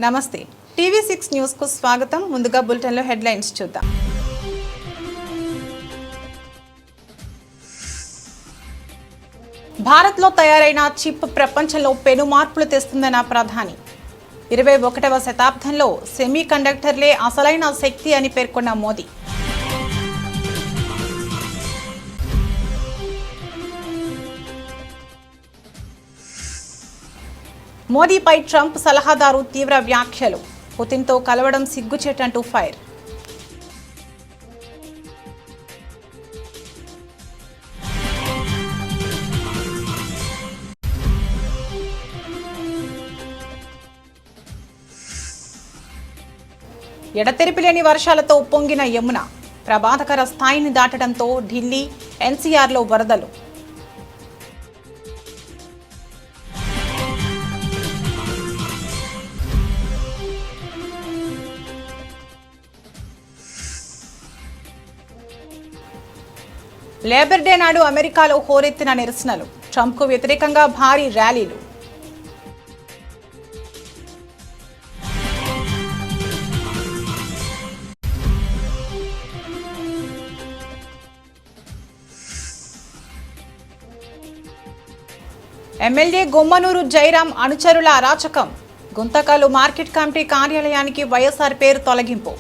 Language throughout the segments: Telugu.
నమస్తే టీవీ6 న్యూస్ కు స్వాగతం. ముందుగా బులెటిన్ లో హెడ్లైన్స్ చూద్దాం. భారత్ లో తయారైన చిప్ ప్రపంచంలో పెను మార్పులు తెస్తుందన్న ప్రధాని. 21వ శతాబ్దంలో సెమీ కండక్టర్లే అసలైన శక్తి అని పేర్కొన్న మోదీ. మోదీపై ట్రంప్ సలహాదారు తీవ్ర వ్యాఖ్యలు. పుతిన్తో కలవడం సిగ్గుచేటంటూ ఫైర్. ఎడతెరిపిలేని వర్షాలతో పొంగిన యమున ప్రమాదకర స్థాయిని దాటడంతో ఢిల్లీ ఎన్సీఆర్లో వరదలు. లేబర్ డే నాడు అమెరికాలో హోరెత్తిన నిరసనలు. ట్రంప్కు వ్యతిరేకంగా భారీ ర్యాలీలు. ఎమ్మెల్యే గుమ్మనూరు జైరాం అనుచరుల అరాచకం. గుంతకల్లు మార్కెట్ కమిటీ కార్యాలయానికి వైఎస్ఆర్ పేరు తొలగింపు.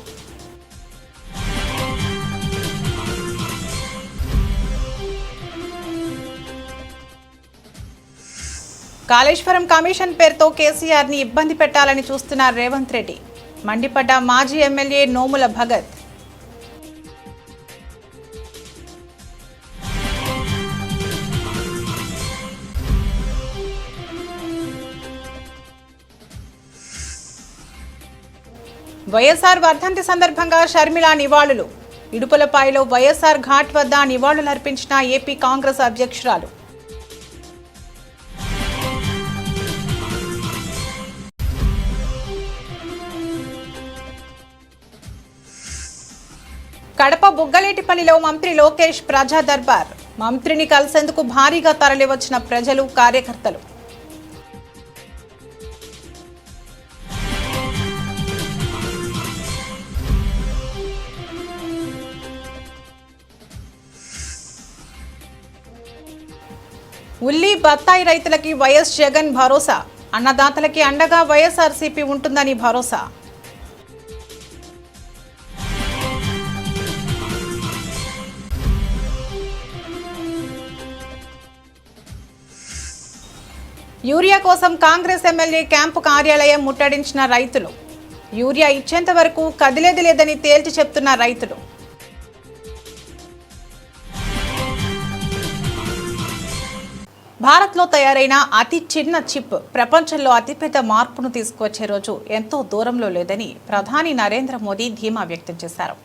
కాళేశ్వరం కమిషన్ పేరుతో కేసీఆర్ ని ఇబ్బంది పెట్టాలని చూస్తున్న రేవంత్ రెడ్డి. మండిపడ్డ మాజీ ఎమ్మెల్యే నోముల భగత్. వైఎస్ఆర్ వర్ధంతి సందర్భంగా షర్మిల నివాళులు. ఇడుపులపాయలో వైఎస్ఆర్ ఘాట్ వద్ద నివాళులర్పించిన ఏపీ కాంగ్రెస్ అధ్యక్షురాలు. కడప బుగ్గలేటిపల్లిలో మంత్రి లోకేష్ ప్రజా దర్బార్. మంత్రిని కలిసేందుకు భారీగా తరలివచ్చిన ప్రజలు, కార్యకర్తలు. ఉల్లి బత్తాయి రైతులకి వైఎస్ జగన్ భరోసా. అన్నదాతలకి అండగా వైఎస్ఆర్సీపీ ఉంటుందని భరోసా. యూరియా కోసం కాంగ్రెస్ ఎమ్మెల్యే క్యాంపు కార్యాలయం ముట్టడించిన రైతులు. యూరియా ఇచ్చేంత వరకు కదిలేది లేదని తేల్చి చెప్తున్న రైతులు. భారత్లో తయారైన అతి చిన్న చిప్ ప్రపంచంలో అతిపెద్ద మార్పును తీసుకువచ్చే రోజు ఎంతో దూరంలో లేదని ప్రధాని నరేంద్ర మోదీ ధీమా వ్యక్తం చేశారు.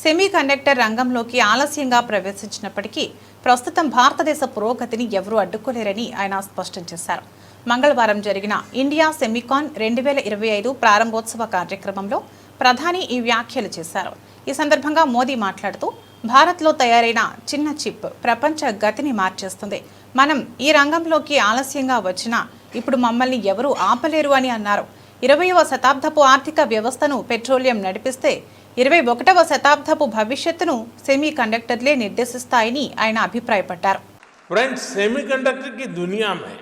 సెమీ కండక్టర్ రంగంలోకి ఆలస్యంగా ప్రవేశించినప్పటికీ ప్రస్తుతం భారతదేశ పురోగతిని ఎవరూ అడ్డుకోలేరని ఆయన స్పష్టం చేశారు. మంగళవారం జరిగిన ఇండియా సెమీకాన్ 2025 ప్రారంభోత్సవ కార్యక్రమంలో ప్రధాని ఈ వ్యాఖ్యలు చేశారు. ఈ సందర్భంగా మోదీ మాట్లాడుతూ, భారత్లో తయారైన చిన్న చిప్ ప్రపంచ గతిని మార్చేస్తుంది. మనం ఈ రంగంలోకి ఆలస్యంగా వచ్చినా ఇప్పుడు మమ్మల్ని ఎవరూ ఆపలేరు అని అన్నారు. 20వ శతాబ్దపు ఆర్థిక వ్యవస్థను పెట్రోలియం నడిపిస్తే 21వ శతాబ్దపు భవిష్యత్తును సెమీ కండక్టర్లే నిర్దేశిస్తాయని ఆయన అభిప్రాయపడ్డారు. फ्रेंड्स, सेमीकंडक्टर की दुनिया में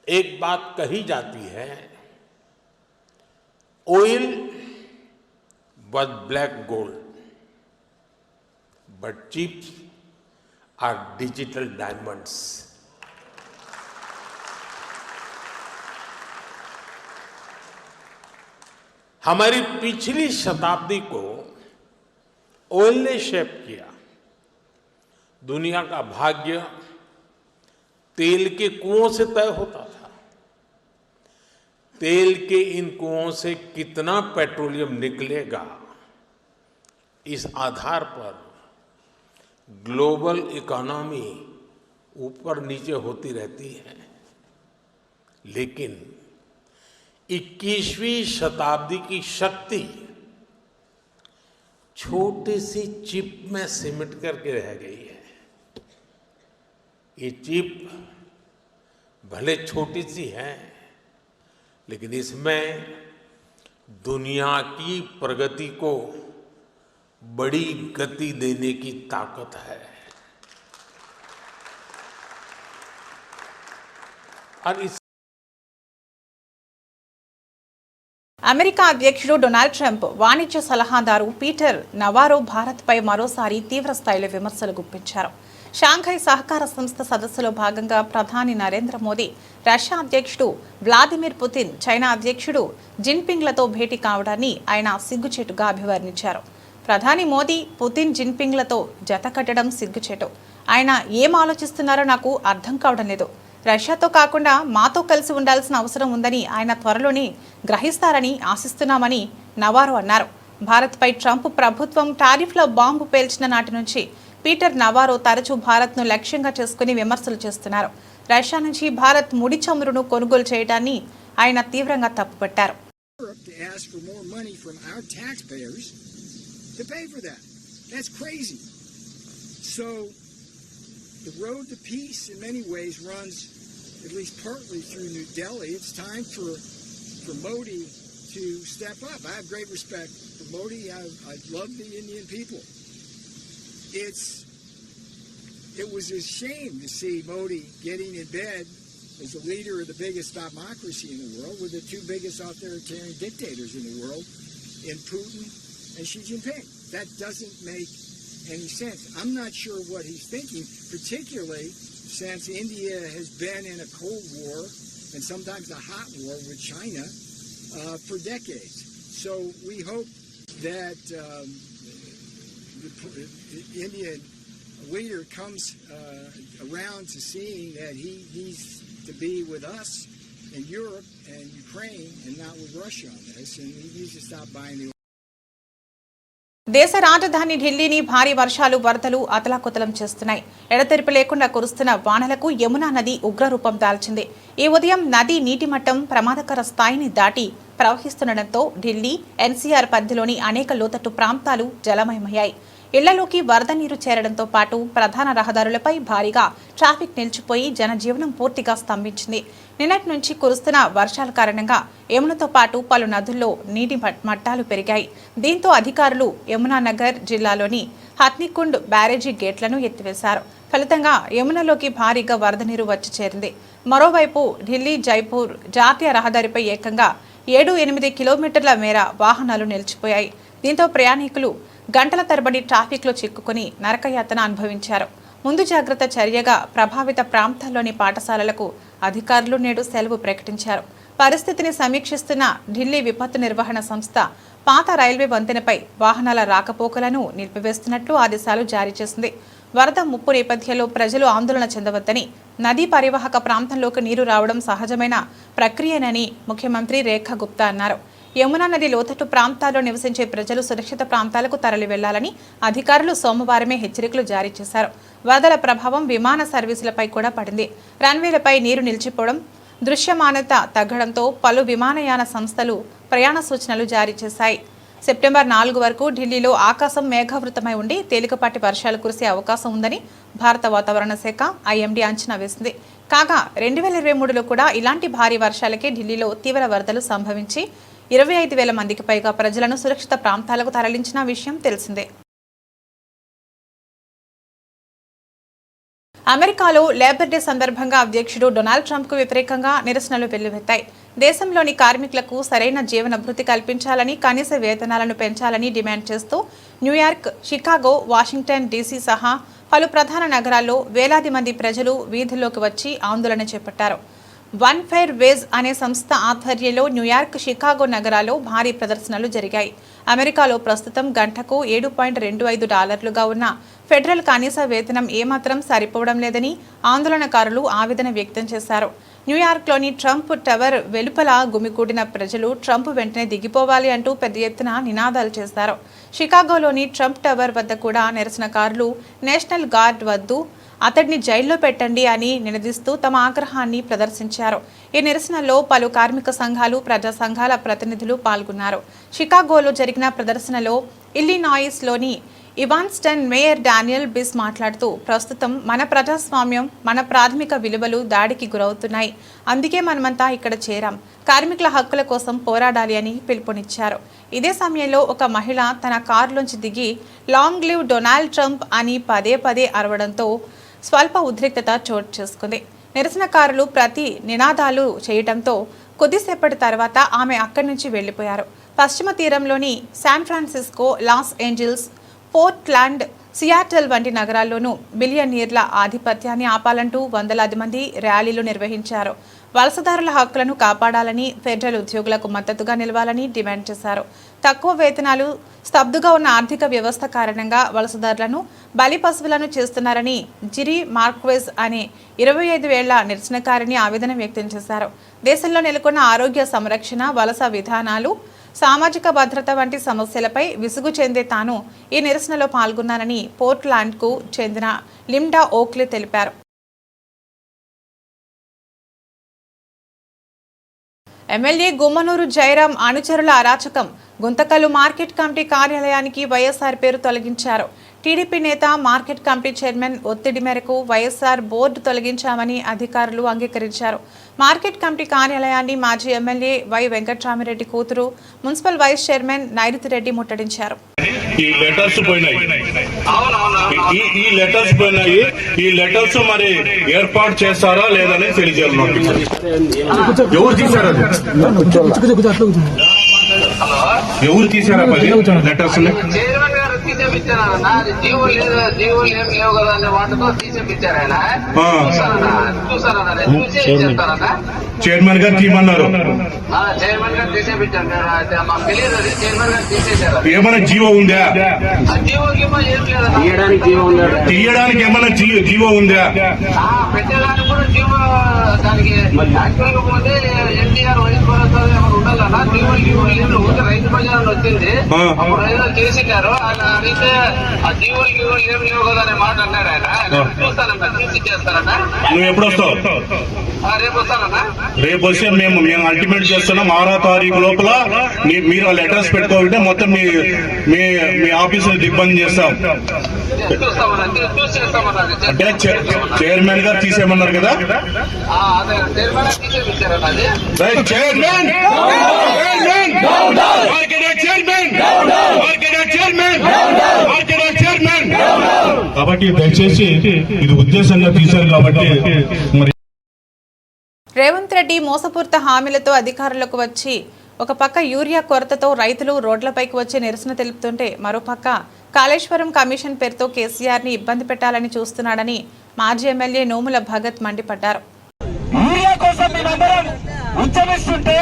एक बात कही जाती है, oil was black gold, but chips are digital diamonds. हमारी पिछली शताब्दी को ऑयल ने शेप किया. दुनिया का भाग्य तेल के कुओं से तय होता था. तेल के इन कुओं से कितना पेट्रोलियम निकलेगा, इस आधार पर ग्लोबल इकोनॉमी ऊपर नीचे होती रहती है. लेकिन 21वीं शताब्दी की शक्ति छोटी सी चिप में सिमट करके रह गई है. ये चिप भले छोटी सी है, लेकिन इसमें दुनिया की प्रगति को बड़ी गति देने की ताकत है और इस అమెరికా అధ్యక్షుడు డొనాల్డ్ ట్రంప్ వాణిజ్య సలహాదారు పీటర్ నవారో భారత్పై మరోసారి తీవ్ర స్థాయిలో విమర్శలు గుప్పించారు. షాంఘై సహకార సంస్థ సదస్సులో భాగంగా ప్రధాని నరేంద్ర మోదీ, రష్యా అధ్యక్షుడు వ్లాదిమిర్ పుతిన్, చైనా అధ్యక్షుడు జిన్పింగ్లతో భేటీ కావడాన్ని ఆయన సిగ్గుచేటుగా అభివర్ణించారు. ప్రధాని మోదీ, పుతిన్, జిన్పింగ్లతో జత కట్టడం సిగ్గుచేటు. ఆయన ఏం ఆలోచిస్తున్నారో నాకు అర్థం కావడం లేదు. రష్యాతో కాకుండా మాతో కలిసి ఉండాల్సిన అవసరం ఉందని ఆయన త్వరలోనే గ్రహిస్తారని ఆశిస్తున్నామని నవారో అన్నారు. భారత్పై ట్రంప్ ప్రభుత్వం టారిఫ్ల బాంబు పేల్చిన నాటి నుంచి పీటర్ నవారో తరచూ భారత్ను లక్ష్యంగా చేసుకుని విమర్శలు చేస్తున్నారు. రష్యా నుంచి భారత్ ముడి చమురును కొనుగోలు చేయడాన్ని ఆయన తీవ్రంగా తప్పుపట్టారు. The road to peace in many ways runs at least partly through New Delhi. It's time for Modi to step up. I have great respect for Modi. I love the Indian people. It was a shame to see Modi getting in bed as the leader of the biggest democracy in the world with the two biggest authoritarian dictators in the world, in Putin and Xi Jinping. That doesn't make any sense. I'm not sure what he's thinking, particularly since India has been in a Cold War and sometimes a hot war with China for decades. So we hope that the Indian leader comes around to seeing that he needs to be with us in Europe and Ukraine and not with Russia on this, and he needs to stop buying the దేశ రాజధాని ఢిల్లీని భారీ వర్షాలు, వరదలు అతలాకుతలం చేస్తున్నాయి. ఎడతెరిపి లేకుండా కురుస్తున్న వానలకు యమునా నది ఉగ్రరూపం దాల్చింది. ఈ ఉదయం నది నీటి మట్టం ప్రమాదకర స్థాయిని దాటి ప్రవహిస్తుండటంతో ఢిల్లీ, ఎన్సీఆర్ పరిధిలోని అనేక లోతట్టు ప్రాంతాలు జలమయమయ్యాయి. ఇళ్లలోకి వరద నీరు చేరడంతో పాటు ప్రధాన రహదారులపై భారీగా ట్రాఫిక్ నిలిచిపోయి జనజీవనం పూర్తిగా స్తంభించింది. నిన్నటి నుంచి కురుస్తున్న వర్షాల కారణంగా యమునతో పాటు పలు నదుల్లో నీటి మట్టాలు పెరిగాయి. దీంతో అధికారులు యమునానగర్ జిల్లాలోని హత్నికుండ్ బ్యారేజీ గేట్లను ఎత్తివేశారు. ఫలితంగా యమునలోకి భారీగా వరద నీరు వచ్చి చేరింది. మరోవైపు ఢిల్లీ జైపూర్ జాతీయ రహదారిపై ఏకంగా 7-8 కిలోమీటర్ల మేర వాహనాలు నిలిచిపోయాయి. దీంతో ప్రయాణికులు గంటల తరబడి ట్రాఫిక్లో చిక్కుకుని నరకయాతన అనుభవించారు. ముందు జాగ్రత్త చర్యగా ప్రభావిత ప్రాంతాల్లోని పాఠశాలలకు అధికారులు నేడు సెలవు ప్రకటించారు. పరిస్థితిని సమీక్షిస్తున్న ఢిల్లీ విపత్తు నిర్వహణ సంస్థ పాత రైల్వే వంతెనపై వాహనాల రాకపోకలను నిలిపివేస్తున్నట్లు ఆదేశాలు జారీ చేసింది. వరద ముప్పు నేపథ్యంలో ప్రజలు ఆందోళన చెందవద్దని, నదీ పరివాహక ప్రాంతంలోకి నీరు రావడం సహజమైన ప్రక్రియనని ముఖ్యమంత్రి రేఖా గుప్తా అన్నారు. యమునా నది లోతట్టు ప్రాంతాల్లో నివసించే ప్రజలు సురక్షిత ప్రాంతాలకు తరలి వెళ్లాలని అధికారులు సోమవారమే హెచ్చరికలు జారీ చేశారు. వరదల ప్రభావం విమాన సర్వీసులపై కూడా పడింది. రన్వేలపై నీరు నిలిచిపోవడం, దృశ్యమానత తగ్గడంతో పలు విమానయాన సంస్థలు ప్రయాణ సూచనలు జారీ చేశాయి. సెప్టెంబర్ 4 వరకు ఢిల్లీలో ఆకాశం మేఘావృతమై ఉండి తేలికపాటి వర్షాలు కురిసే అవకాశం ఉందని భారత వాతావరణ శాఖ ఐఎండీ అంచనా వేసింది. కాగా 2023లో కూడా ఇలాంటి భారీ వర్షాలకే ఢిల్లీలో తీవ్ర వరదలు సంభవించి 25,000 మందికి పైగా ప్రజలను సురక్షిత ప్రాంతాలకు తరలించిన విషయం తెలిసిందే. అమెరికాలో లేబర్ డే సందర్భంగా అధ్యక్షుడు డొనాల్డ్ ట్రంప్కు వ్యతిరేకంగా నిరసనలు వెల్లువెత్తాయి. దేశంలోని కార్మికులకు సరైన జీవన భృతి కల్పించాలని, కనీస వేతనాలను పెంచాలని డిమాండ్ చేస్తూ న్యూయార్క్, షికాగో, వాషింగ్టన్ డీసీ సహా పలు ప్రధాన నగరాల్లో వేలాది మంది ప్రజలు వీధుల్లోకి వచ్చి ఆందోళన చేపట్టారు. వన్ ఫెయిర్ వేజ్ అనే సంస్థ ఆధ్వర్యంలో న్యూయార్క్, షికాగో నగరాల్లో భారీ ప్రదర్శనలు జరిగాయి. అమెరికాలో ప్రస్తుతం గంటకు $7.25గా ఉన్న ఫెడరల్ కనీస వేతనం ఏమాత్రం సరిపోవడం లేదని ఆందోళనకారులు ఆవేదన వ్యక్తం చేశారు. న్యూయార్క్లోని ట్రంప్ టవర్ వెలుపల గుమికూడిన ప్రజలు ట్రంప్ వెంటనే దిగిపోవాలి అంటూ పెద్ద ఎత్తున నినాదాలు చేశారు. షికాగోలోని ట్రంప్ టవర్ వద్ద కూడా నిరసనకారులు నేషనల్ గార్డ్ వద్దు, అతడిని జైల్లో పెట్టండి అని నినదిస్తూ తమ ఆగ్రహాన్ని ప్రదర్శించారు. ఈ నిరసనలో పలు కార్మిక సంఘాలు, ప్రజా సంఘాల ప్రతినిధులు పాల్గొన్నారు. షికాగోలో జరిగిన ప్రదర్శనలో ఇల్లినాయిస్లోని ఇవాన్స్టన్ మేయర్ డానియల్ బిస్ మాట్లాడుతూ ప్రస్తుతం మన ప్రజాస్వామ్యం మన ప్రాథమిక విలువలు దాడికి గురవుతున్నాయి, అందుకే మనమంతా ఇక్కడ చేరాం, కార్మికుల హక్కుల కోసం పోరాడాలి అని పిలుపునిచ్చారు. ఇదే సమయంలో ఒక మహిళ తన కారులోంచి దిగి లాంగ్ లివ్ డొనాల్డ్ ట్రంప్ అని పదే పదే అరవడంతో స్వల్ప ఉద్రిక్తత చోటు చేసుకుంది. నిరసనకారులు ప్రతి నినాదాలు చేయడంతో కొద్దిసేపటి తర్వాత ఆమె అక్కడి నుంచి వెళ్లిపోయారు. పశ్చిమ తీరంలోని San Francisco, Los Angeles, Portland, Seattle వంటి నగరాల్లోనూ బిలియనీర్ల ఆధిపత్యాన్ని ఆపాలంటూ వందలాది మంది ర్యాలీలు నిర్వహించారు. వలసదారుల హక్కులను కాపాడాలని, ఫెడరల్ ఉద్యోగులకు మద్దతుగా నిలవాలని డిమాండ్ చేశారు. తక్కువ వేతనాలు, స్తబ్దుగా ఉన్న ఆర్థిక వ్యవస్థ కారణంగా వలసదారులను బలి పశువులను చేస్తున్నారని జిరీ మార్క్వెజ్ అనే 25 ఏళ్ల నిరసనకారిని ఆవేదన వ్యక్తం చేశారు. దేశంలో నెలకొన్న ఆరోగ్య సంరక్షణ, వలస విధానాలు, సామాజిక భద్రత వంటి సమస్యలపై విసుగు చెందే తాను ఈ నిరసనలో పాల్గొన్నానని పోర్ట్లాండ్కు చెందిన లిండా ఓక్లీ తెలిపారు. ఎమ్మెల్యే గుమ్మనూరు జయరాం అనుచరుల అరాచకం. గుంతకల్లు మార్కెట్ కమిటీ కార్యాలయానికి వైఎస్ఆర్ పేరు తొలగించారు. టీడీపీ నేత, మార్కెట్ కమిటీ చైర్మన్ ఒత్తిడి మేరకు వైఎస్ఆర్ బోర్డు తొలగించామని అధికారులు అంగీకరించారు. మార్కెట్ కమిటీ కార్యాలయాన్ని మాజీ ఎమ్మెల్యే వై వెంకట్రామిరెడ్డి కూతురు, మున్సిపల్ వైస్ చైర్మన్ నైరుతిరెడ్డి ముట్టడించారు. ఈ లెటర్స్ పోయినాయి. ఈ లెటర్స్ మరి ఏర్పాటు చేస్తారా లేదని తెలియజేయాలి. ఎవరు తీశారు? ఎవరు తీశారా లెటర్స్? చైర్మన్ గారు తీయమన్నారు. ఏమైనా జీవో ఉందా? తీయడానికి ఏమైనా జీవో ఉందా? పెట్టేదానికి కూడా జీవో దానికి పోతే ఎన్టీఆర్ వైస్ ఉండాలన్నా జీవో రైతు ప్రజలను వచ్చింది. అప్పుడు ఏదో చేసినారు. ఆయన అడిగితే ఆ జీవోలు ఏం లేవు కదా అనే మాట అన్నాడు. ఆయన చూస్తానన్నా, చూసి చేస్తారన్నా. నువ్వు ఎప్పుడు వస్తావు? రేపు వస్తానన్నా. రేపు వస్తే మేము అల్టిమేట్ చేస్తున్నాం. 6వ తారీఖు లోపల మీరు ఆ లెటర్స్ పెట్టుకోవాలంటే మొత్తం మీ ఆఫీసులో ఇబ్బంది చేస్తాం. అంటే చైర్మన్ గారు తీసేయమన్నారు కదా? కాబట్టి దయచేసి ఇది ఉద్దేశంగా తీశారు కాబట్టి మరి రేవంత్ రెడ్డి మోసపూరిత హామీలతో అధికారులకు వచ్చి ఒక పక్క యూరియా కొరతతో రైతులు రోడ్లపైకి వచ్చి నిరసన తెలుపుతుంటే మరోపక్క కాళేశ్వరం కమిషన్ పేరుతో కేసీఆర్ ని ఇబ్బంది పెట్టాలని చూస్తున్నాడని మాజీ ఎమ్మెల్యే నోముల భగత్ మండిపడ్డారు. యూరియా కోసం మేమందరం ఉద్యమిస్తుంటే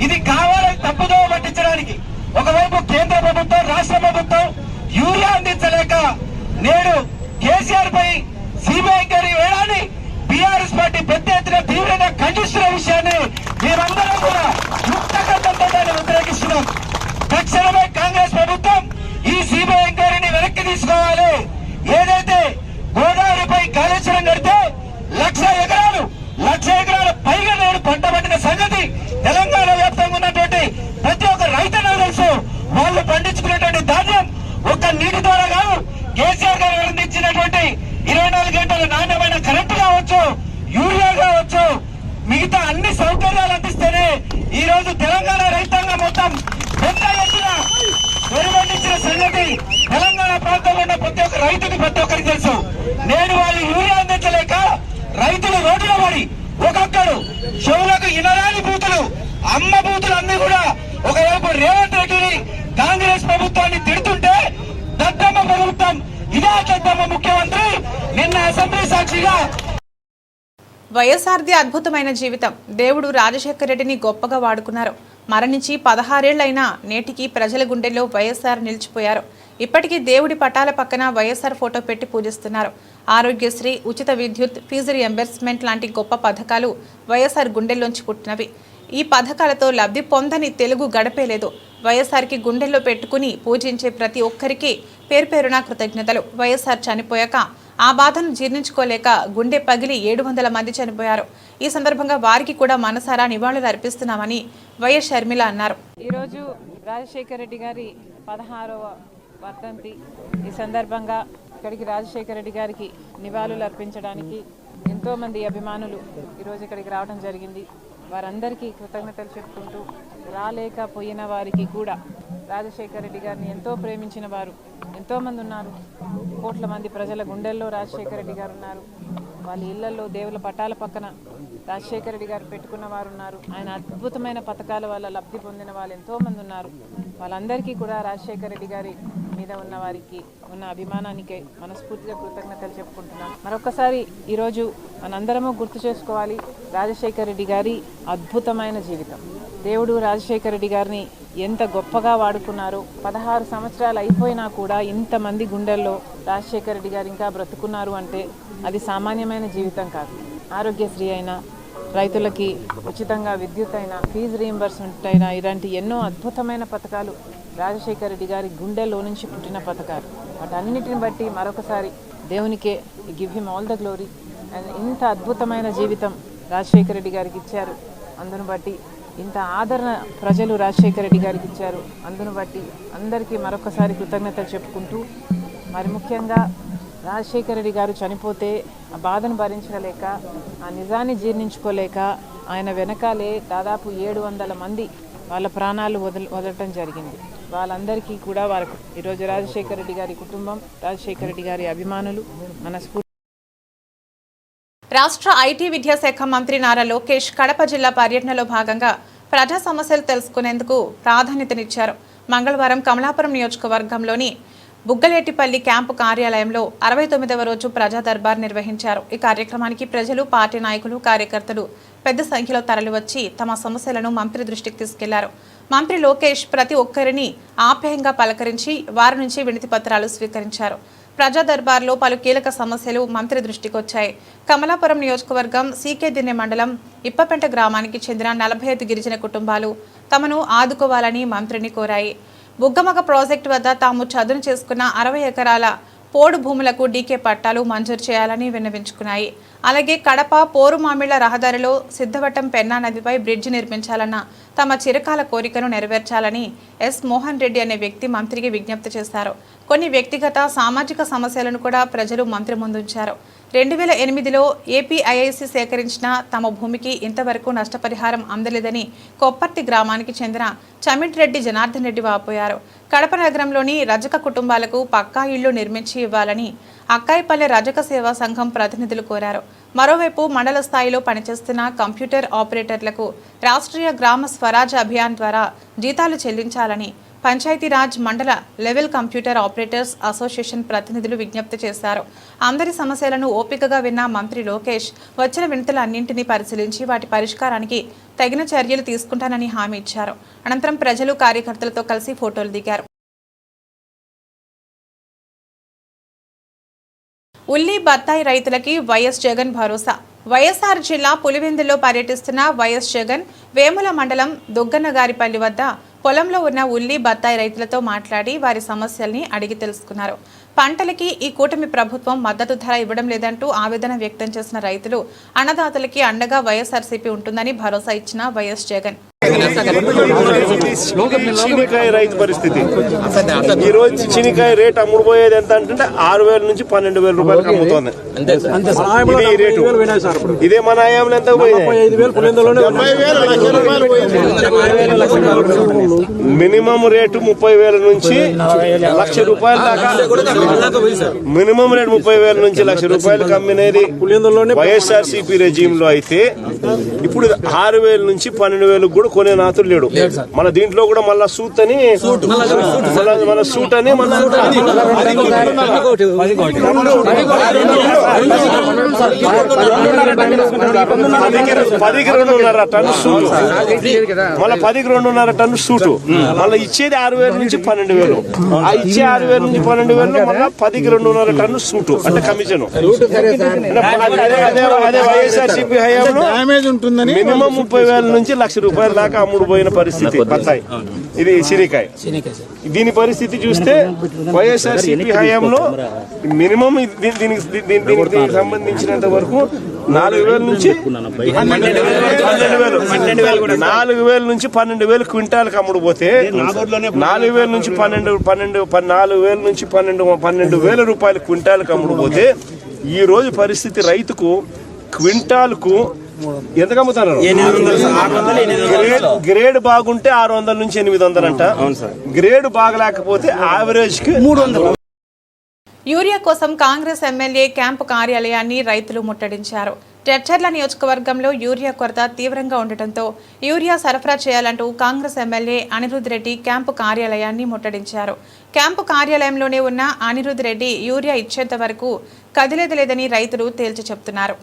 ఇది కావాలని తప్పుదో పట్టించడానికి ఒకవైపు కేంద్ర ప్రభుత్వం, రాష్ట్ర ప్రభుత్వం యూరియా అందించలేక నేడు కేసీఆర్ పై సిబిఐ ఎంక్వైరీ వేయాలని బీఆర్ఎస్ పార్టీ పెద్ద ఎత్తున తీవ్రంగా ఖండిస్తున్న విషయాన్ని మేమందరం కూడా ముక్తకంఠంతో వ్యతిరేకిస్తున్నాం. తక్షణమే కాంగ్రెస్ ప్రభుత్వం ఈ సిబిఐ ఎంక్వైరీని వెనక్కి తీసుకోవాలి. ఏదైతే గోదావరిపై కాళేశ్వరం కడితే 1,00,000 ఎకరాలు పైగా నేడు పంట పండిన సంగతి తెలంగాణ వ్యాప్తంగా ఉన్నటువంటి ప్రతి ఒక్క రైతు తెలుసు. వాళ్ళు పండించుకునేటువంటి ధాన్యం ఒక్క నీటి ద్వారా కాదు, కేసీఆర్ గారు అందించినటువంటి 24 గంటల నాణ్యమైన కరెంటు కావచ్చు, యూరియా కావచ్చు, మిగతా అన్ని సౌకర్యాలు అందిస్తేనే ఈ రోజు తెలంగాణ రైతాంగం మొత్తం పెద్ద ఎత్తున వెలువడించిన సంగతి తెలంగాణ ప్రాంతంలో ఉన్న ప్రతి ఒక్క రైతుకి ప్రతి ఒక్కరికి తెలుసు. నేను వాళ్ళు యూరియా అందించలేక రైతులు రోడ్డులో పడి ఒక్కొక్కడు చెవులకు ఇనరాని బూతులు, అమ్మ బూతులు అన్ని కూడా ఒకవైపు రేవంత్ రెడ్డిని, కాంగ్రెస్ ప్రభుత్వాన్ని తిడుతుంటే దద్దమ్మ ప్రభుత్వం, ఇదే దద్దమ్మ ముఖ్యమంత్రి నిన్న అసెంబ్లీ సాక్షిగా వైఎస్ఆర్ది అద్భుతమైన జీవితం. దేవుడు రాజశేఖర రెడ్డిని గొప్పగా వాడుకున్నారు. మరణించి 16 ఏళ్లైనా నేటికి ప్రజల గుండెల్లో వైఎస్ఆర్ నిలిచిపోయారు. ఇప్పటికీ దేవుడి పటాల పక్కన వైఎస్ఆర్ ఫోటో పెట్టి పూజిస్తున్నారు. ఆరోగ్యశ్రీ, ఉచిత విద్యుత్, ఫీజు రియంబర్స్మెంట్ లాంటి గొప్ప పథకాలు వైఎస్ఆర్ గుండెల్లోంచి పుట్టినవి. ఈ పథకాలతో లబ్ధి పొందని తెలుగు గడపేలేదు. వైఎస్ఆర్కి గుండెల్లో పెట్టుకుని పూజించే ప్రతి ఒక్కరికి పేరు పేరున కృతజ్ఞతలు. వైఎస్ఆర్ చనిపోయాక ఆ బాధను జీర్ణించుకోలేక గుండె పగిలి 700 మంది చనిపోయారు. ఈ సందర్భంగా వారికి కూడా మనసారా నివాళులు అర్పిస్తున్నామని వైఎస్ షర్మిల అన్నారు. ఈరోజు రాజశేఖర రెడ్డి గారి 16వ వర్ధంతి. ఈ సందర్భంగా ఇక్కడికి రాజశేఖర రెడ్డి గారికి నివాళులు అర్పించడానికి ఎంతోమంది అభిమానులు ఈరోజు ఇక్కడికి రావడం జరిగింది. వారందరికీ కృతజ్ఞతలు చెప్పుకుంటూ, రాలేకపోయిన వారికి కూడా రాజశేఖర రెడ్డి గారిని ఎంతో ప్రేమించిన వారు ఎంతోమంది ఉన్నారు. కోట్ల మంది ప్రజల గుండెల్లో రాజశేఖర రెడ్డి గారు ఉన్నారు. వాళ్ళ ఇళ్లలో దేవుల పటాల పక్కన రాజశేఖర రెడ్డి గారు పెట్టుకున్న వారు ఉన్నారు. ఆయన అద్భుతమైన పథకాల వల్ల లబ్ధి పొందిన వాళ్ళు ఎంతోమంది ఉన్నారు. వాళ్ళందరికీ కూడా రాజశేఖర రెడ్డి గారి మీద ఉన్న వారికి ఉన్న అభిమానానికి మనస్ఫూర్తిగా కృతజ్ఞతలు చెప్పుకుంటున్నాం. మరొకసారి ఈరోజు మనందరము గుర్తు చేసుకోవాలి, రాజశేఖర రెడ్డి గారి అద్భుతమైన జీవితం. దేవుడు రాజశేఖర రెడ్డి గారిని ఎంత గొప్పగా వాడుకున్నారో. 16 సంవత్సరాలు అయిపోయినా కూడా ఇంతమంది గుండెల్లో రాజశేఖర రెడ్డి గారు ఇంకా బ్రతుకున్నారు అంటే అది సామాన్యమైన జీవితం కాదు. ఆరోగ్యశ్రీ అయినా, రైతులకి ఉచితంగా విద్యుత్ అయినా, ఫీజు రీయింబర్స్మెంట్ అయినా, ఇలాంటి ఎన్నో అద్భుతమైన పథకాలు రాజశేఖర రెడ్డి గారి గుండెల్లో నుంచి పుట్టిన పథకాలు. వాటన్నిటిని బట్టి మరొకసారి దేవునికే give him all the glory. And ఇంత అద్భుతమైన జీవితం రాజశేఖర రెడ్డి గారికి ఇచ్చారు. అందును బట్టి ఇంత ఆదరణ ప్రజలు రాజశేఖర రెడ్డి గారికి ఇచ్చారు. అందును బట్టి అందరికీ మరొకసారి కృతజ్ఞతలు చెప్పుకుంటూ, మరి ముఖ్యంగా రాజశేఖర రెడ్డి గారు చనిపోతే ఆ బాధను భరించలేక, ఆ నిజాన్ని జీర్ణించుకోలేక ఆయన వెనకాలే దాదాపు 700 మంది వాళ్ళ ప్రాణాలు వదలటం జరిగింది. వాళ్ళందరికీ కూడా వారికి ఈరోజు రాజశేఖర రెడ్డి గారి కుటుంబం, రాజశేఖర రెడ్డి గారి అభిమానులు మనస్ఫూర్తి. రాష్ట్ర ఐటీ విద్యాశాఖ మంత్రి నారా లోకేష్ కడప జిల్లా పర్యటనలో భాగంగా ప్రజా సమస్యలు తెలుసుకునేందుకు ప్రాధాన్యతనిచ్చారు. మంగళవారం కమలాపురం నియోజకవర్గంలోని బుగ్గలేటిపల్లి క్యాంపు కార్యాలయంలో 69వ రోజు ప్రజా దర్బార్ నిర్వహించారు. ఈ కార్యక్రమానికి ప్రజలు, పార్టీ నాయకులు, కార్యకర్తలు పెద్ద సంఖ్యలో తరలివచ్చి తమ సమస్యలను మంత్రి దృష్టికి తీసుకెళ్లారు. మంత్రి లోకేష్ ప్రతి ఒక్కరిని ఆప్యాయంగా పలకరించి వారి నుంచి వినతి పత్రాలు స్వీకరించారు. ప్రజా దర్బార్లో పలు కీలక సమస్యలు మంత్రి దృష్టికి వచ్చాయి. కమలాపురం నియోజకవర్గం సీకేదిన్నె మండలం ఇప్పపెంట గ్రామానికి చెందిన 45 గిరిజన కుటుంబాలు తమను ఆదుకోవాలని మంత్రిని కోరాయి. బుగ్గమగ ప్రాజెక్టు వద్ద తాము చదును చేసుకున్న 60 ఎకరాల పోడు భూములకు డీకే పట్టాలు మంజూరు చేయాలని విన్నవించుకున్నాయి. అలాగే కడప పోరుమామిళ్ల రహదారిలో సిద్ధవటం పెన్నా నదిపై బ్రిడ్జి నిర్మించాలన్న తమ చిరకాల కోరికను నెరవేర్చాలని ఎస్ మోహన్ రెడ్డి అనే వ్యక్తి మంత్రికి విజ్ఞప్తి చేశారు. కొన్ని వ్యక్తిగత సామాజిక సమస్యలను కూడా ప్రజలు మంత్రి ముందుంచారు. 2008లో ఏపీఐఐసి సేకరించిన తమ భూమికి ఇంతవరకు నష్టపరిహారం అందలేదని కొప్పర్తి గ్రామానికి చెందిన చమిట్రెడ్డి జనార్దన్ రెడ్డి వాపోయారు. కడప నగరంలోని రజక కుటుంబాలకు పక్కా ఇళ్లు నిర్మించి ఇవ్వాలని అక్కాయిపల్లె రజక సేవా సంఘం ప్రతినిధులు కోరారు. మరోవైపు మండల స్థాయిలో పనిచేస్తున్న కంప్యూటర్ ఆపరేటర్లకు రాష్ట్రీయ గ్రామ స్వరాజ్ అభియాన్ ద్వారా జీతాలు చెల్లించాలని పంచాయతీరాజ్ మండల లెవెల్ కంప్యూటర్ ఆపరేటర్స్ అసోసియేషన్ ప్రతినిధులు విజ్ఞప్తి చేశారు. అందరి సమస్యలను ఓపికగా విన్న మంత్రి లోకేష్ వచ్చిన వినతులన్నింటినీ పరిశీలించి వాటి పరిష్కారానికి తగిన చర్యలు తీసుకుంటానని హామీ ఇచ్చారు. అనంతరం ప్రజలు, కార్యకర్తలతో కలిసి ఫోటోలు దిగారు. ఉల్లి బత్తాయి రైతులకి వైఎస్ జగన్ భరోసా. వైఎస్ఆర్ జిల్లా పులివెందుల్లో పర్యటిస్తున్న వైఎస్ జగన్ వేముల మండలం దుగ్గన్నగారిపల్లి వద్ద పొలంలో ఉన్న ఉల్లి బత్తాయి రైతులతో మాట్లాడి వారి సమస్యల్ని అడిగి తెలుసుకున్నారు. పంటలకి ఈ కూటమి ప్రభుత్వం మద్దతు ధర ఇవ్వడం లేదంటూ ఆవేదన వ్యక్తం చేసిన రైతులు, అన్నదాతలకి అండగా వైఎస్ఆర్సీపీ ఉంటుందని భరోసా ఇచ్చిన వైఎస్ జగన్. చీనికాయ రైతు పరిస్థితి ఈ రోజు చీనికాయ రేట్ అమ్ముడుపోయేది ఎంత అంటే 6,000 నుంచి 12,000 రూపాయలకు అమ్ముతోంది. ఇది రేటు. ఇదే మన ఆయంలో ఎంత పోయింది? మినిమం రేటు 30,000 నుంచి 1,00,000 రూపాయల దాకా. మినిమం రేటు 30,000 నుంచి 1,00,000 రూపాయలకు అమ్మినది వైఎస్ఆర్సీపీ రెజీమ్ లో అయితే ఇప్పుడు 6,000 నుంచి 12,000 కూడా కొనే నాతులు లేడు. మన దీంట్లో కూడా మళ్ళా సూట్ అని మన సూట్ అని 10,2.5 టన్ను సూటు, మళ్ళీ 10,2.5 టన్ను సూటు, మళ్ళీ ఇచ్చేది 6,000 నుంచి 12,000. ఆ ఇచ్చే 6,000 నుంచి 12,000 మళ్ళీ 10,2.5 టన్ను సూటు అంటే కమిషన్. అదే వైఎస్ఆర్సీపీ హయాంలో మినిమం 30,000 నుంచి 1,00,000 రూపాయల దాకా అమ్ముడు పోయిన పరిస్థితి బత్తాయి, ఇది సిరికాయ. దీని పరిస్థితి చూస్తే వైఎస్ఆర్సీపీ హయాంలో మినిమం దీనికి సంబంధించినంత వరకు 4,000 నుంచి 4,000 నుంచి 12,000 క్వింటాలకు అమ్ముడు పోతే 4,000 నుంచి 12,000 రూపాయల క్వింటాలకు అమ్ముడు పోతే ఈ రోజు పరిస్థితి రైతుకు క్వింటాల్కు ఎంత అమ్ముతున్నారు? గ్రేడ్ బాగుంటే 600 నుంచి 800 అంట, గ్రేడ్ బాగలేకపోతే యావరేజ్ కి 300. యూరియా కోసం కాంగ్రెస్ ఎమ్మెల్యే క్యాంపు కార్యాలయాన్ని రైతులు ముట్టడించారు. చర్చర్ల నియోజకవర్గంలో యూరియా కొరత తీవ్రంగా ఉండటంతో యూరియా సరఫరా చేయాలంటూ కాంగ్రెస్ ఎమ్మెల్యే అనిరుద్ రెడ్డి క్యాంపు కార్యాలయాన్ని ముట్టడించారు. క్యాంపు కార్యాలయంలోనే ఉన్న అనిరుద్ రెడ్డి యూరియా ఇచ్చేంత వరకు కదిలేదలేదని రైతులు తేల్చి చెప్తున్నారు.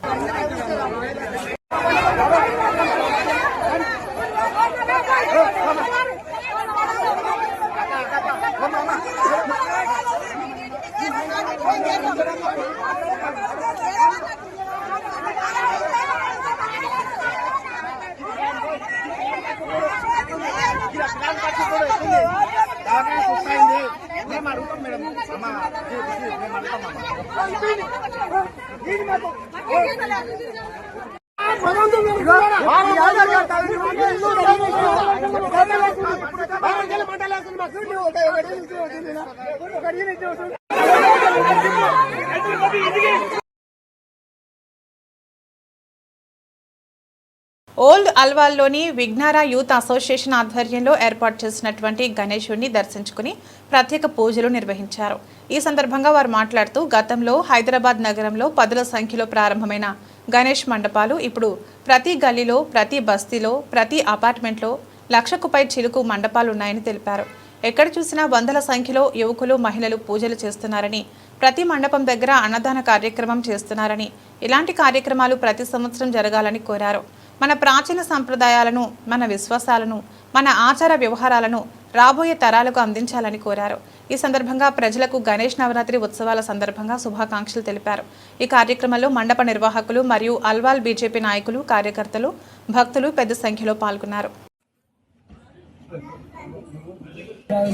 ఓల్డ్ అల్వాల్లోని విఘ్నారా యూత్ అసోసియేషన్ ఆధ్వర్యంలో ఏర్పాటు చేసినటువంటి గణేశుడిని దర్శించుకుని ప్రత్యేక పూజలు నిర్వహించారు. ఈ సందర్భంగా వారు మాట్లాడుతూ గతంలో హైదరాబాద్ నగరంలో 10ల సంఖ్యలో ప్రారంభమైన గణేష్ మండపాలు ఇప్పుడు ప్రతి గల్లీలో, ప్రతి బస్తీలో, ప్రతి అపార్ట్మెంట్లో 1,00,000కు పై చిలుకు మండపాలు ఉన్నాయని తెలిపారు. ఎక్కడ చూసినా 100ల సంఖ్యలో యువకులు, మహిళలు పూజలు చేస్తున్నారని, ప్రతి మండపం దగ్గర అన్నదాన కార్యక్రమం చేస్తున్నారని, ఇలాంటి కార్యక్రమాలు ప్రతి సంవత్సరం జరగాలని కోరారు. మన ప్రాచీన సంప్రదాయాలను, మన విశ్వాసాలను, మన ఆచార వ్యవహారాలను రాబోయే తరాలకు అందించాలని కోరారు. ఈ సందర్భంగా ప్రజలకు గణేష్ నవరాత్రి ఉత్సవాల సందర్భంగా శుభాకాంక్షలు తెలిపారు. ఈ కార్యక్రమంలో మండప నిర్వాహకులు మరియు అల్వాల్ బీజేపీ నాయకులు, కార్యకర్తలు, భక్తులు పెద్ద సంఖ్యలో పాల్గొన్నారు.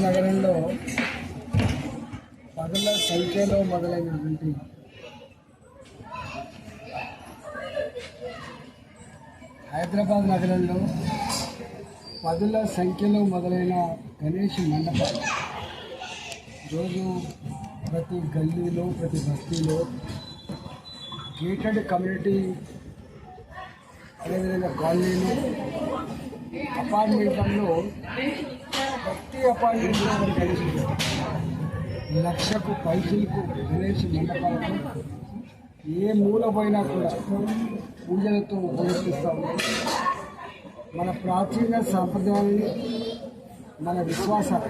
నగరంలో 10ల సంఖ్యలో మొదలైనటువంటి హైదరాబాద్ నగరంలో 10ల సంఖ్యలో మొదలైన గణేష్ మండపాలు రోజు ప్రతి గల్లీలో, ప్రతి బస్తీలో, గేటెడ్ కమ్యూనిటీ, అదేవిధంగా కాలనీలు, అపార్ట్మెంట్లలో ప్రతి అపార్ట్మెంట్లో గణేష్ 1,00,000కు పైచిలకు గణేష్ మండపాలతో ఏ మూల పోయినా కూడా పూజలతో ఉపయోగిస్తూ ఉన్నాం. మన ప్రాచీన సాంప్రదాయాలని, మన విశ్వాసాలు,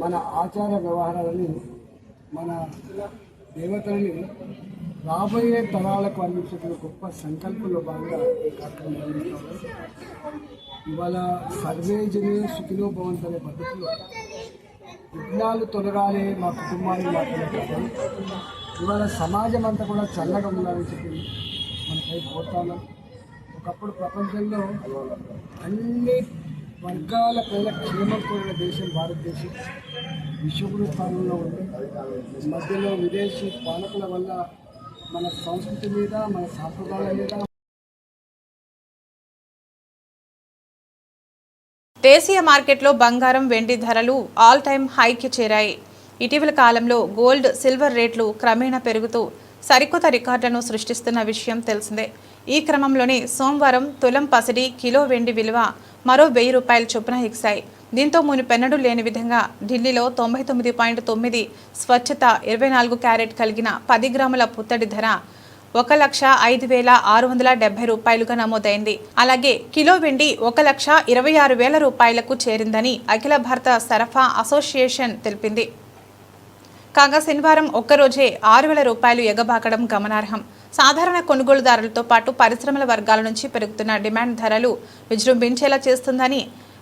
మన ఆచార వ్యవహారాలని, మన దేవతలని రాబోయే తరాలకు అందించే గొప్ప సంకల్పంలో భాగంగా ఈ కార్యక్రమం నిర్వహిస్తాం. ఇవాళ సర్వే జనే సుఖినో భవంతు అనే పద్ధతిలో విఘ్నాలు తొలగాలి మా కుటుంబాన్ని మాట్లాడుతాం. ఇవాళ సమాజం అంతా కూడా చల్లగా ఉండాలని చెప్పి మనపై కోరుతాను. ఒకప్పుడు ప్రపంచంలో అన్ని వర్గాల ప్రజల క్షేమం కోరిన దేశం భారతదేశం. విశ్వగురు స్థానంలో ఉంది. మధ్యలో విదేశీ పాలకుల వల్ల మన సంస్కృతి మీద, మన సాంప్రదాయాల మీద. దేశీయ మార్కెట్లో బంగారం, వెండి ధరలు ఆల్ టైమ్ హైకి చేరాయి. ఇటీవల కాలంలో గోల్డ్, సిల్వర్ రేట్లు క్రమేణా పెరుగుతూ సరికొత్త రికార్డులను సృష్టిస్తున్న విషయం తెలిసిందే. ఈ క్రమంలోనే సోమవారం తులం పసిడి, కిలో వెండి విలువ మరో 1,000 రూపాయల చొప్పున ఎగిశాయి. దీంతో మునుపెన్నడూ లేని విధంగా ఢిల్లీలో 99.9 స్వచ్ఛత 24 క్యారెట్ కలిగిన 10 గ్రాముల పుత్తడి ధర 1,05,670 రూపాయలుగా నమోదైంది. అలాగే కిలో వెండి 1,26,000 రూపాయలకు చేరిందని అఖిల భారత సరఫరా అసోసియేషన్ తెలిపింది. కాగా శనివారం ఒక్కరోజే 6,000 రూపాయలు ఎగబాకడం గమనార్హం. సాధారణ కొనుగోలుదారులతో పాటు పరిశ్రమల వర్గాల నుంచి పెరుగుతున్న డిమాండ్ ధరలు విజృంభించేలా చేస్తుందని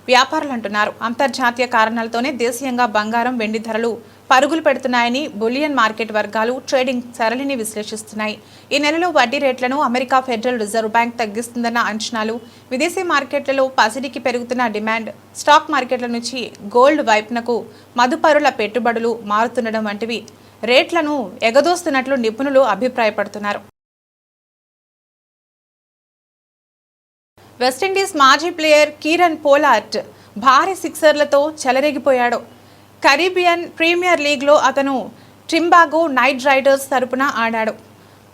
వ్యాపారులు అంటున్నారు. అంతర్జాతీయ కారణాలతోనే దేశీయంగా బంగారం, వెండి ధరలు పరుగులు పెడుతున్నాయని బులియన్ మార్కెట్ వర్గాలు ట్రేడింగ్ సరళిని విశ్లేషిస్తున్నాయి. ఈ నెలలో వడ్డీ రేట్లను అమెరికా ఫెడరల్ రిజర్వ్ బ్యాంక్ తగ్గిస్తుందన్న అంచనాలు, విదేశీ మార్కెట్లలో పసిడికి పెరుగుతున్న డిమాండ్, స్టాక్ మార్కెట్ల నుంచి గోల్డ్ వైపునకు మదుపరుల పెట్టుబడులు మారుతుండడం వంటివి రేట్లను ఎగదోస్తున్నట్లు నిపుణులు అభిప్రాయపడుతున్నారు. వెస్టిండీస్ మాజీ ప్లేయర్ కీరన్ పోలార్డ్ భారీ సిక్సర్లతో చెలరేగిపోయాడు. కరీబియన్ ప్రీమియర్ లీగ్లో అతను ట్రింబాగో నైట్ రైడర్స్ తరపున ఆడాడు.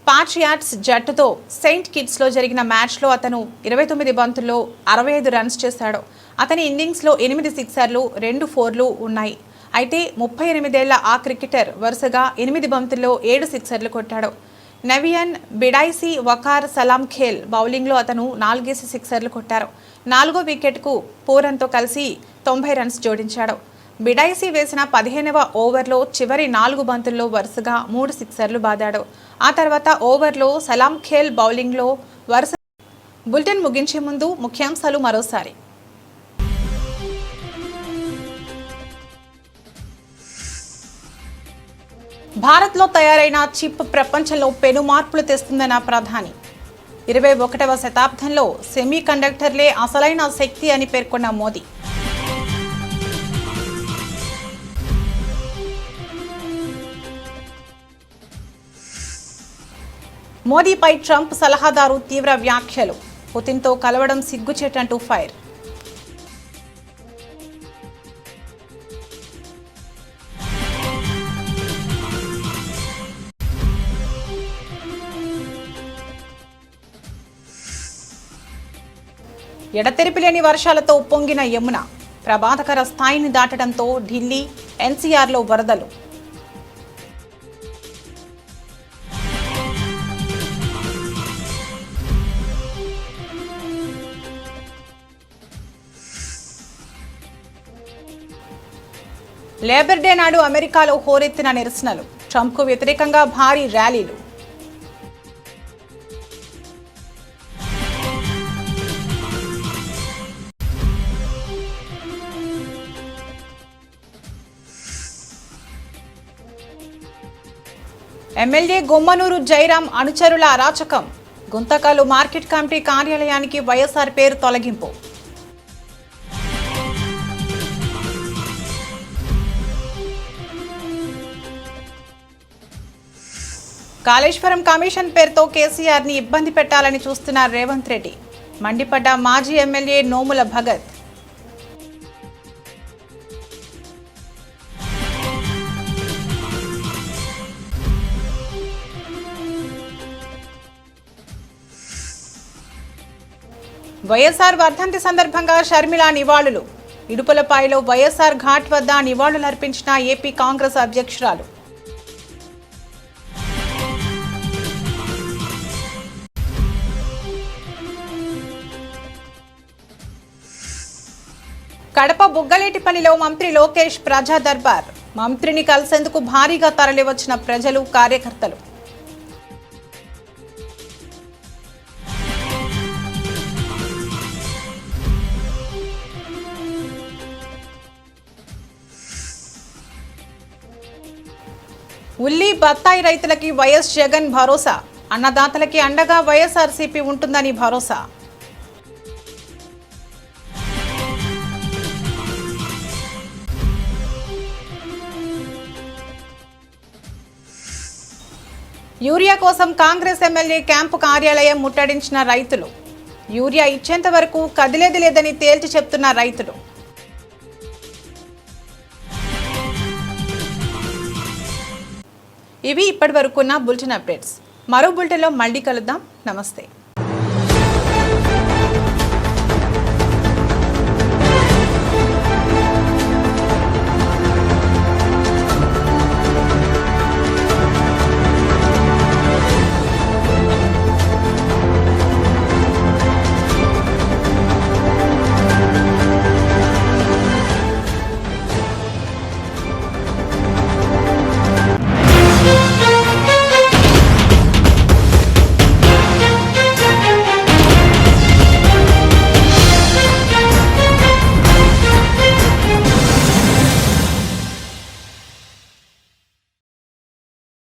పాట్రియాట్స్ జట్టుతో సెయింట్ కిట్స్లో జరిగిన మ్యాచ్లో అతను 29 బంతుల్లో 65 రన్స్ చేశాడు. అతని ఇన్నింగ్స్లో 8 సిక్సర్లు 2 ఫోర్లు ఉన్నాయి. అయితే 38 ఏళ్ల ఆ క్రికెటర్ వరుసగా 8 బంతుల్లో 7 సిక్సర్లు కొట్టాడు. నవియన్ బిడైసీ వకార్ సలాం ఖేల్ బౌలింగ్లో అతను 4 సిక్సర్లు కొట్టారు. 4వ వికెట్కు పూరన్తో కలిసి 90 రన్స్ జోడించాడు. బిడైసీ వేసిన 15వ ఓవర్లో చివరి 4 బంతుల్లో వరుసగా 3 సిక్సర్లు బాదాడు. ఆ తర్వాత ఓవర్లో సలాం ఖేల్ బౌలింగ్లో వరుస. బులెటిన్ ముగించే ముందు ముఖ్యాంశాలు మరోసారి. భారత్లో తయారైన చిప్ ప్రపంచంలో పెను మార్పులు తెస్తుందన్న ప్రధాని. 21వ శతాబ్దంలో సెమీ కండక్టర్లే అసలైన శక్తి అని పేర్కొన్న మోదీ. మోదీపై ట్రంప్ సలహాదారు తీవ్ర వ్యాఖ్యలు. పుతిన్తో కలవడం సిగ్గుచేటంటూ ఫైర్. ఎడతెరిపిలేని వర్షాలతో ఉప్పొంగిన యమున ప్రమాదకర స్థాయిని దాటడంతో ఢిల్లీ ఎన్సీఆర్లో వరదలు. లేబర్ డే నాడు అమెరికాలో హోరెత్తిన నిరసనలు. ట్రంప్కు వ్యతిరేకంగా భారీ ర్యాలీలు. ఎమ్మెల్యే గుమ్మనూరు జైరాం అనుచరుల అరాచకం. గుంతకల్లు మార్కెట్ కమిటీ కార్యాలయానికి వైఎస్ఆర్ పేరు తొలగింపు. కాళేశ్వరం కమిషన్ పేరుతో కేసీఆర్ని ఇబ్బంది పెట్టాలని చూస్తున్న రేవంత్ రెడ్డి. మండిపడ్డ మాజీ ఎమ్మెల్యే నోముల భగత్. వైఎస్ఆర్ వర్ధంతి సందర్భంగా షర్మిల నివాళులు. ఇడుపులపాయలో వైఎస్ఆర్ ఘాట్ వద్ద నివాళులర్పించిన ఏపీ కాంగ్రెస్ అధ్యక్షురాలు. కడప బుగ్గలేటిపల్లిలో మంత్రి లోకేష్ ప్రజా దర్బార్. మంత్రిని కలిసేందుకు భారీగా తరలివచ్చిన ప్రజలు, కార్యకర్తలు. ఉల్లి బత్తాయి రైతులకి వైఎస్ జగన్ భరోసా. అన్నదాతలకి అండగా వైఎస్ఆర్సీపీ ఉంటుందని భరోసా. యూరియా కోసం కాంగ్రెస్ ఎమ్మెల్యే క్యాంపు కార్యాలయం ముట్టడించిన రైతులు. యూరియా ఇచ్చేంత వరకు కదిలేది లేదని తేల్చి చెప్తున్న రైతులు. ఇవి ఇప్పటివరకున్న బులెటిన్ అప్డేట్స్. మరో బులెటిన్లో మళ్ళీ కలుద్దాం. నమస్తే.